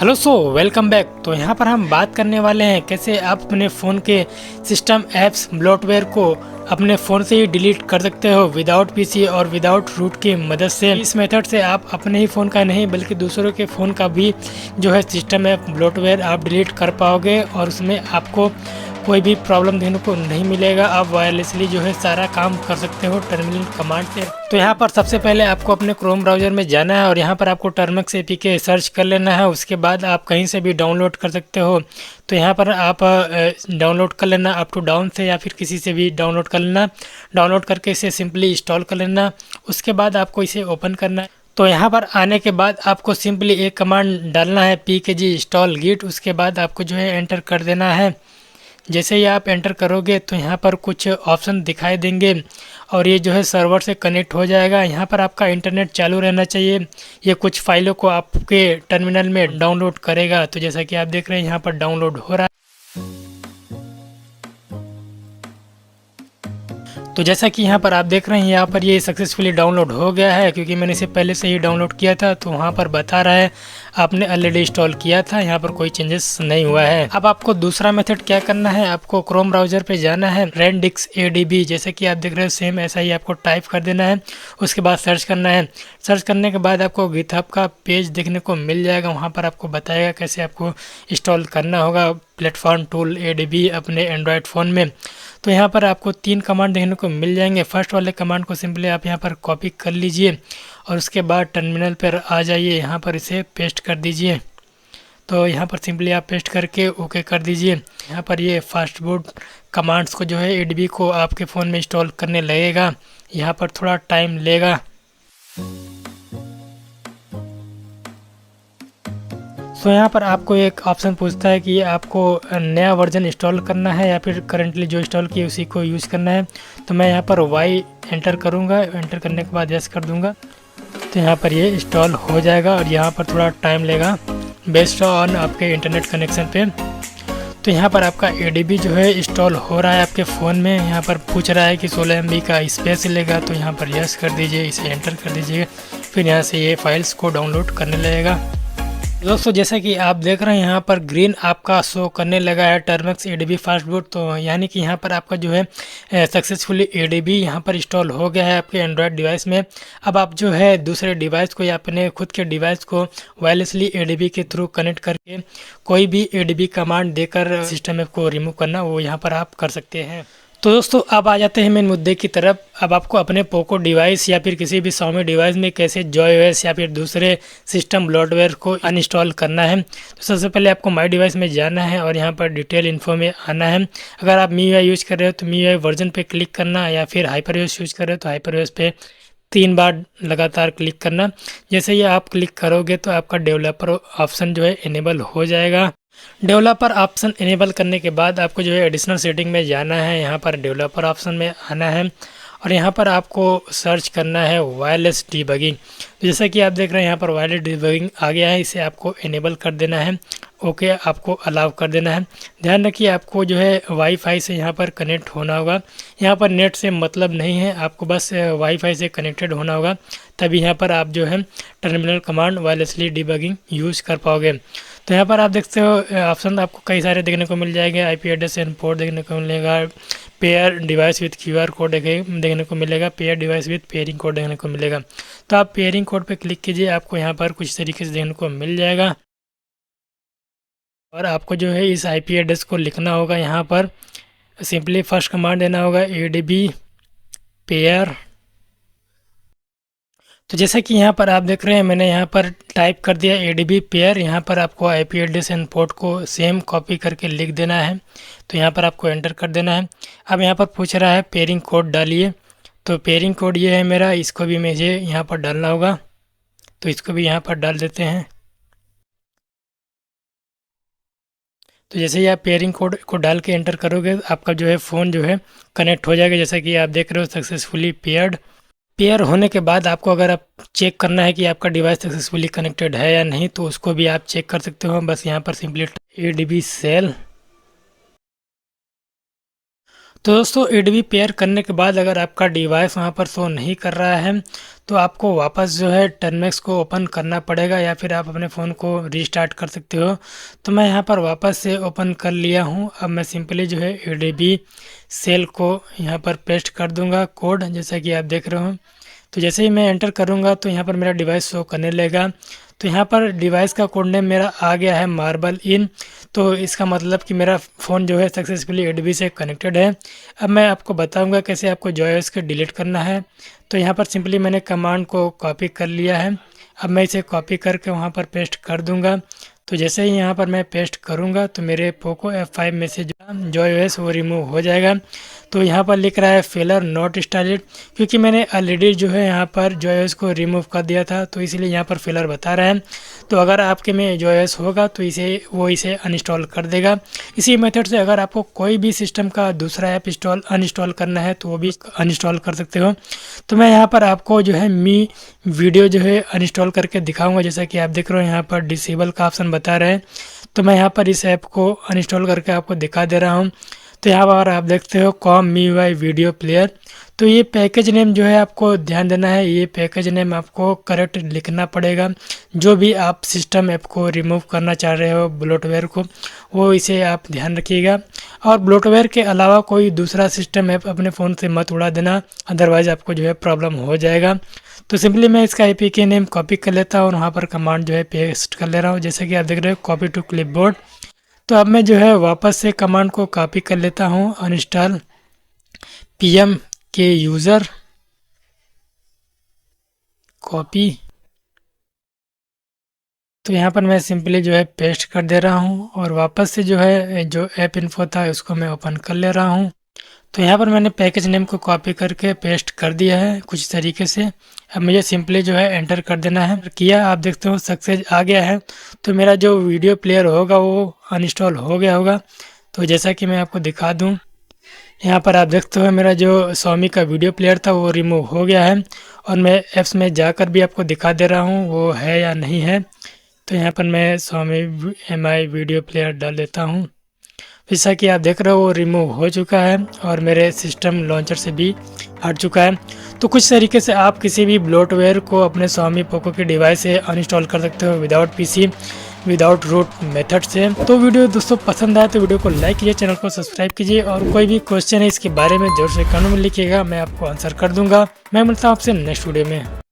Hello welcome back. तो यहाँ पर हम बात करने वाले हैं कैसे आप अपने फ़ोन के सिस्टम ऐप्स ब्लोटवेयर को अपने फ़ोन से ही डिलीट कर सकते हो विदाउट पीसी और विदाउट रूट की मदद से। इस मेथड से आप अपने ही फ़ोन का नहीं बल्कि दूसरों के फ़ोन का भी जो है सिस्टम ऐप ब्लोटवेयर आप डिलीट कर पाओगे और उसमें आपको कोई भी प्रॉब्लम देखने को नहीं मिलेगा। आप वायरलेसली जो है सारा काम कर सकते हो टर्मिनल कमांड से। तो यहाँ पर सबसे पहले आपको अपने क्रोम ब्राउज़र में जाना है और यहाँ पर आपको टर्मिक्स एपीके सर्च कर लेना है। उसके बाद आप कहीं से भी डाउनलोड कर सकते हो। तो यहाँ पर आप डाउनलोड कर लेना अप टू डाउन से या फिर किसी से भी डाउनलोड कर लेना। डाउनलोड करके इसे सिंपली इंस्टॉल कर लेना। उसके बाद आपको इसे ओपन करना है। तो यहाँ पर आने के बाद आपको सिंपली एक कमांड डालना है pkg install git। उसके बाद आपको जो है एंटर कर देना है। जैसे ही आप एंटर करोगे तो यहाँ पर कुछ ऑप्शन दिखाई देंगे और ये जो है सर्वर से कनेक्ट हो जाएगा। यहाँ पर आपका इंटरनेट चालू रहना चाहिए। ये कुछ फाइलों को आपके टर्मिनल में डाउनलोड करेगा। तो जैसा कि आप देख रहे हैं यहाँ पर डाउनलोड हो रहा है। तो जैसा कि यहाँ पर आप देख रहे हैं यहाँ पर ये सक्सेसफुली डाउनलोड हो गया है, क्योंकि मैंने इसे पहले से ही डाउनलोड किया था। तो वहाँ पर बता रहा है आपने ऑलरेडी इंस्टॉल किया था, यहाँ पर कोई चेंजेस नहीं हुआ है। अब आपको दूसरा मेथड क्या करना है, आपको क्रोम ब्राउजर पे जाना है रेंडिक्स ADB। जैसे कि आप देख रहे हो सेम ऐसा ही आपको टाइप कर देना है। उसके बाद सर्च करना है। सर्च करने के बाद आपको गिटहब का पेज देखने को मिल जाएगा। वहाँ पर आपको बताएगा कैसे आपको इंस्टॉल करना होगा प्लेटफॉर्म टूल ADB अपने एंड्रॉयड फ़ोन में। तो यहाँ पर आपको 3 कमांड देखने को मिल जाएंगे। फर्स्ट वाले कमांड को सिंपली आप यहाँ पर कॉपी कर लीजिए और उसके बाद टर्मिनल पर आ जाइए, यहाँ पर इसे पेस्ट कर दीजिए। तो यहाँ पर सिंपली आप पेस्ट करके ओके कर दीजिए। यहाँ पर ये फास्ट बूट कमांड्स को जो है ADB को आपके फ़ोन में इंस्टॉल करने लगेगा। यहाँ पर थोड़ा टाइम लेगा। तो यहाँ पर आपको एक ऑप्शन पूछता है कि आपको नया वर्जन इंस्टॉल करना है या फिर करंटली जो इंस्टॉल किया उसी को यूज़ करना है। तो मैं यहाँ पर Y एंटर करूँगा। एंटर करने के बाद यस कर दूँगा। तो यहाँ पर ये इंस्टॉल हो जाएगा और यहाँ पर थोड़ा टाइम लेगा बेस्ड ऑन आपके इंटरनेट कनेक्शन पे। तो यहाँ पर आपका ADB जो है इंस्टॉल हो रहा है आपके फ़ोन में। यहाँ पर पूछ रहा है कि 16 MB का स्पेस लेगा। तो यहाँ पर यस कर दीजिए, इसे एंटर कर दीजिए। फिर यहाँ से ये फाइल्स को डाउनलोड करने लगेगा। दोस्तों जैसा कि आप देख रहे हैं यहाँ पर ग्रीन आपका शो करने लगा है टर्मिक्स ADB फास्ट बूट। तो यानी कि यहाँ पर आपका जो है सक्सेसफुली ADB यहाँ पर इंस्टॉल हो गया है आपके एंड्रॉयड डिवाइस में। अब आप जो है दूसरे डिवाइस को या अपने खुद के डिवाइस को वायरलेसली ADB के थ्रू कनेक्ट करके कोई भी ADB कमांड देकर सिस्टम ऐप को रिमूव करना वो यहाँ पर आप कर सकते हैं। तो दोस्तों अब आ जाते हैं मेन मुद्दे की तरफ। अब आपको अपने पोको डिवाइस या फिर किसी भी Xiaomi डिवाइस में कैसे JoyOS या फिर दूसरे सिस्टम ब्लोटवेयर को अनइंस्टॉल करना है। तो सबसे पहले आपको माई डिवाइस में जाना है और यहाँ पर डिटेल इन्फो में आना है। अगर आप MIUI यूज़ कर रहे हो तो MIUI वर्जन पे क्लिक करना, या फिर HyperOS यूज़ कर रहे हो तो HyperOS पे 3 बार लगातार क्लिक करना। जैसे ही आप क्लिक करोगे तो आपका डेवलपर ऑप्शन जो है इनेबल हो जाएगा। डेवलपर ऑप्शन इनेबल करने के बाद आपको जो है एडिशनल सेटिंग में जाना है। यहाँ पर डेवलपर ऑप्शन में आना है और यहाँ पर आपको सर्च करना है वायरलेस डीबगिंग। तो जैसा कि आप देख रहे हैं यहाँ पर वायरलेस डीबगिंग आ गया है, इसे आपको इनेबल कर देना है। ओके आपको अलाउ कर देना है। ध्यान रखिए आपको जो है वाईफाई से यहाँ पर कनेक्ट होना होगा। यहाँ पर नेट से मतलब नहीं है, आपको बस वाईफाई से कनेक्टेड होना होगा, तभी यहाँ पर आप जो है terminal command wirelessly debugging use कर पाओगे। तो यहाँ पर आप देखते हो ऑप्शन आपको कई सारे देखने को मिल जाएंगे। IP एड्रेस एंड पोर्ट देखने को मिलेगा, pair device with QR code देखने को मिलेगा, pair device with pairing code देखने को मिलेगा। तो आप पेयरिंग कोड पे क्लिक कीजिए, आपको यहाँ पर कुछ तरीके से देखने को मिल जाएगा और आपको जो है इस IP एड्रेस को लिखना होगा। यहाँ पर सिंपली फर्स्ट कमांड देना होगा ADB पेयर। तो जैसा कि यहाँ पर आप देख रहे हैं मैंने यहाँ पर टाइप कर दिया ADB पेयर। यहाँ पर आपको IP एड्रेस एंड पोर्ट को सेम कॉपी करके लिख देना है। तो यहाँ पर आपको एंटर कर देना है। अब यहाँ पर पूछ रहा है पेयरिंग कोड डालिए। तो पेयरिंग कोड ये है मेरा, इसको भी मुझे यहाँ पर डालना होगा। तो इसको भी यहाँ पर डाल देते हैं। तो जैसे ही आप पेयरिंग कोड को डाल के एंटर करोगे आपका जो है फ़ोन जो है कनेक्ट हो जाएगा। जैसा कि आप देख रहे हो सक्सेसफुली पेयर होने के बाद आपको अगर आप चेक करना है कि आपका डिवाइस सक्सेसफुली कनेक्टेड है या नहीं, तो उसको भी आप चेक कर सकते हो। बस यहाँ पर सिंपली ADB सेल। तो दोस्तों एडबी पेयर करने के बाद अगर आपका डिवाइस वहाँ पर शो नहीं कर रहा है तो आपको वापस जो है टर्नमेक्स को ओपन करना पड़ेगा या फिर आप अपने फ़ोन को रीस्टार्ट कर सकते हो। तो मैं यहाँ पर वापस से ओपन कर लिया हूँ। अब मैं सिंपली जो है एडबी सेल को यहाँ पर पेस्ट कर दूँगा कोड, जैसा कि आप देख रहे हो। तो जैसे ही मैं एंटर करूँगा तो यहाँ पर मेरा डिवाइस शो करने लगेगा। तो यहाँ पर डिवाइस का कोड नेम मेरा आ गया है मार्बल इन। तो इसका मतलब कि मेरा फ़ोन जो है सक्सेसफुली एडबी से कनेक्टेड है। अब मैं आपको बताऊंगा कैसे आपको जॉयस को डिलीट करना है। तो यहाँ पर सिंपली मैंने कमांड को कॉपी कर लिया है। अब मैं इसे कॉपी करके वहाँ पर पेस्ट कर दूँगा। तो जैसे ही यहाँ पर मैं पेस्ट करूँगा तो मेरे पोको F5 में से जो जॉयस वो रिमूव हो जाएगा। तो यहाँ पर लिख रहा है फेलर नॉट स्टार्टेड, क्योंकि मैंने ऑलरेडी जो है यहाँ पर जॉयस को रिमूव कर दिया था, तो इसलिए यहाँ पर फेलर बता रहा है। तो अगर आपके में जॉयस होगा तो इसे अनइंस्टॉल कर देगा। इसी मेथड से अगर आपको कोई भी सिस्टम का दूसरा ऐप अनइंस्टॉल करना है तो वो भी अनइंस्टॉल कर सकते हो। तो मैं यहाँ पर आपको जो है मी वीडियो जो है अनइंस्टॉल करके दिखाऊंगा। जैसा कि आप देख रहे हो यहाँ पर डिसेबल का ऑप्शन बता रहे हैं। तो मैं यहाँ पर इस ऐप को अनइंस्टॉल करके आपको दिखा दे रहा हूँ। तो यहाँ पर आप देखते हो com me why video player. तो ये पैकेज नेम जो है आपको ध्यान देना है, ये पैकेज नेम आपको करेक्ट लिखना पड़ेगा। जो भी आप सिस्टम ऐप को रिमूव करना चाह रहे हो ब्लोटवेयर को, वो इसे आप ध्यान रखिएगा। और ब्लोटवेयर के अलावा कोई दूसरा सिस्टम ऐप अपने फ़ोन से मत उड़ा देना, अदरवाइज़ आपको जो है प्रॉब्लम हो जाएगा। तो सिंपली मैं इसका APK नेम कॉपी कर लेता हूँ और वहाँ पर कमांड जो है पेस्ट कर ले रहा हूँ, जैसे कि आप देख रहे हो कॉपी टू क्लिपबोर्ड। तो अब मैं जो है वापस से कमांड को कॉपी कर लेता हूँ, अनइंस्टॉल PM के यूज़र कॉपी। तो यहाँ पर मैं सिंपली जो है पेस्ट कर दे रहा हूँ और वापस से जो है जो ऐप इन्फो था उसको मैं ओपन कर ले रहा हूँ। तो यहाँ पर मैंने पैकेज नेम को कॉपी करके पेस्ट कर दिया है कुछ तरीके से। अब मुझे सिंपली जो है एंटर कर देना है। किया, आप देखते हो सक्सेस आ गया है। तो मेरा जो वीडियो प्लेयर होगा वो अनइंस्टॉल हो गया होगा। तो जैसा कि मैं आपको दिखा दूँ, यहाँ पर आप देखते हो मेरा जो Xiaomi का वीडियो प्लेयर था वो रिमूव हो गया है। और मैं ऐप्स में जाकर भी आपको दिखा दे रहा हूँ वो है या नहीं है। तो यहाँ पर मैं Xiaomi Mi वीडियो प्लेयर डाल देता हूँ। जैसा कि आप देख रहे हो वो रिमूव हो चुका है और मेरे सिस्टम लॉन्चर से भी हट चुका है। तो कुछ तरीके से आप किसी भी ब्लोटवेयर को अपने Xiaomi पोको के डिवाइस से अनइंस्टॉल कर सकते हो without PC, without root method से। तो वीडियो दोस्तों पसंद आए तो वीडियो को लाइक कीजिए, चैनल को सब्सक्राइब कीजिए और कोई भी क्वेश्चन है इसके बारे में जरूर से कमेंट में लिखिएगा, मैं आपको आंसर कर दूंगा। मैं मिलता हूँ आपसे नेक्स्ट वीडियो में।